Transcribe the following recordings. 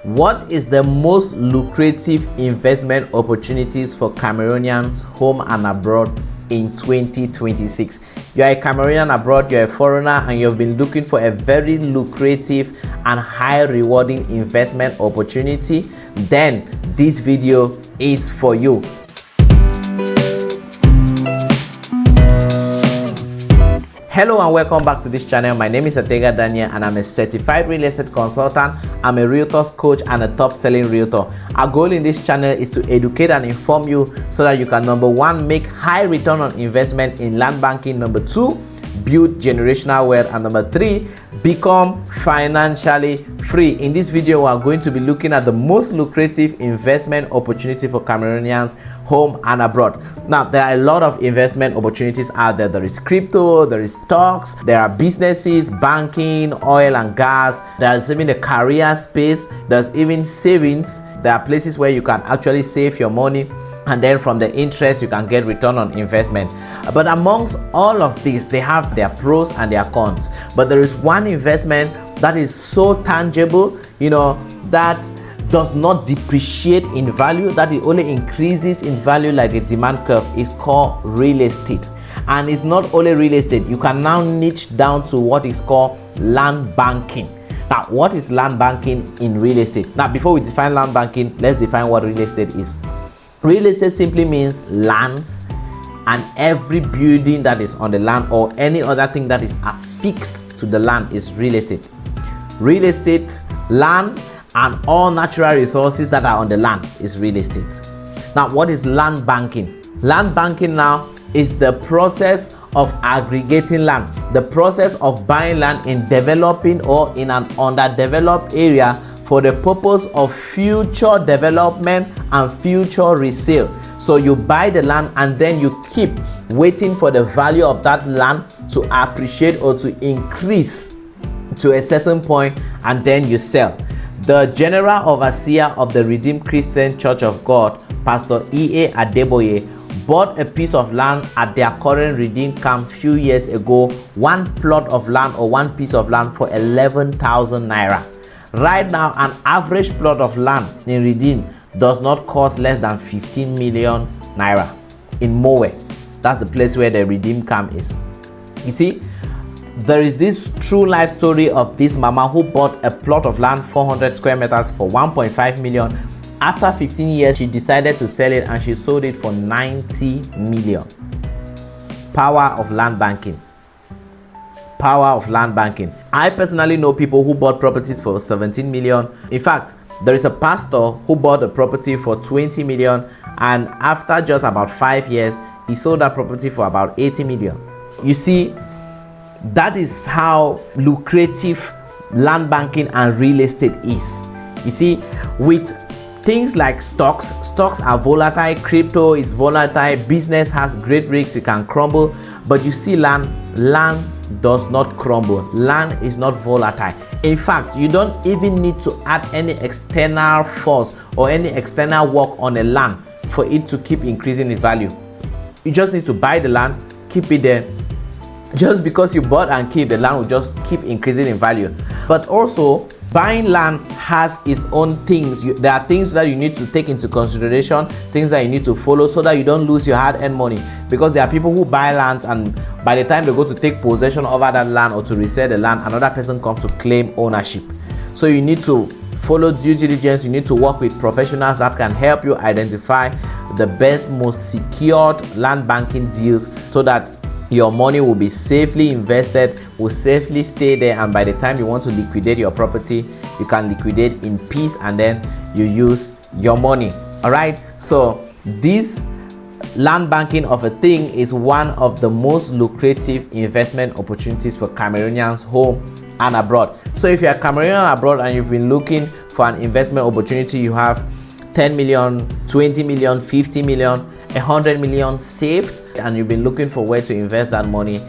What is the most lucrative investment opportunities for Cameroonians home and abroad in 2026? You are a Cameroonian abroad, you're a foreigner, and you've been looking for a very lucrative and high rewarding investment opportunity, then this video is for you. Hello and welcome back to this channel. My name is Ategha and I'm a certified real estate consultant. I'm a realtor's coach and a top-selling realtor. Our goal in this channel is to educate and inform you so that you can, number one, make high return on investment in land banking, number two, build generational wealth, and number three, become financially free. In this video, we are going to be looking at the most lucrative investment opportunity for Cameroonians home and abroad. Now, there are a lot of investment opportunities out there. There is crypto, there is stocks, there are businesses, banking, oil and gas, there's even the career space, there's even savings. There are places where you can actually save your money, and then from the interest you can get return on investment. But amongst all of these, they have their pros and their cons. But there is one investment that is so tangible, that does not depreciate in value, that it only increases in value like a demand curve. Is called real estate. And it's not only real estate, you can now niche down to what is called land banking. Now, what is land banking in real estate? Now, before we define land banking, let's define what real estate is. Real estate simply means lands and every building that is on the land or any other thing that is affixed to the land is real estate. Real estate, land, and all natural resources that are on the land is real estate. Now, what is land banking? Land banking now is the process of aggregating land, the process of buying land in developing or in an underdeveloped area for the purpose of future development and future resale. So you buy the land and then you keep waiting for the value of that land to appreciate or to increase to a certain point, and then you sell. The general overseer of the Redeemed Christian Church of God, Pastor E.A. Adeboye, bought a piece of land at their current Redeemed camp few years ago, one plot of land or one piece of land for 11,000 naira. Right now, an average plot of land in Redeem does not cost less than 15 million naira in Moe. That's the place where the Redeem camp is. You see, there is this true life story of this mama who bought a plot of land, 400 square meters, for 1.5 million. After 15 years, she decided to sell it and she sold it for 90 million. Power of land banking. Power of land banking. I personally know people who bought properties for 17 million. In fact, there is a pastor who bought a property for 20 million, and after just about 5 years, he sold that property for about 80 million. You see, that is how lucrative land banking and real estate is. You see, with things like stocks are volatile, crypto is volatile, business has great risks, it can crumble. But you see, land does not crumble. Land is not volatile. In fact, you don't even need to add any external force or any external work on a land for it to keep increasing in value. You just need to buy the land, keep it there. Just because you bought and keep, the land will just keep increasing in value. But also, buying land has its own things. There are things that you need to take into consideration, things that you need to follow so that you don't lose your hard-earned money. Because there are people who buy lands and by the time they go to take possession over that land or to resell the land, another person comes to claim ownership. So you need to follow due diligence. You need to work with professionals that can help you identify the best, most secured land banking deals so that your money will be safely invested, will safely stay there, and by the time you want to liquidate your property, you can liquidate in peace and then you use your money. All right, so this land banking of a thing is one of the most lucrative investment opportunities for Cameroonians home and abroad. So if you're a Cameroonian abroad and you've been looking for an investment opportunity, you have 10 million, 20 million, 50 million, 100 million saved, and you've been looking for where to invest that money,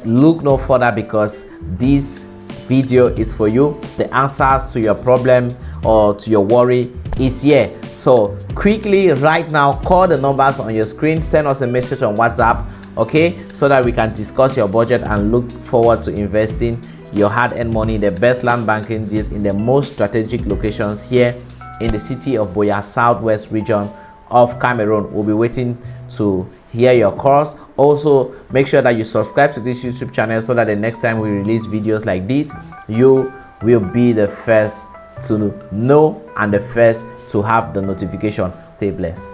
look no further because this video is for you. The answers to your problem or to your worry is here. So quickly right now, call the numbers on your screen, send us a message on WhatsApp, okay, so that we can discuss your budget and look forward to investing your hard-earned money, the best land banking deals in the most strategic locations here in the city of Buea, southwest region of Cameroon. We'll be waiting to hear your calls. Also, make sure that you subscribe to this YouTube channel so that the next time we release videos like this, you will be the first to know and the first to have the notification. Stay blessed.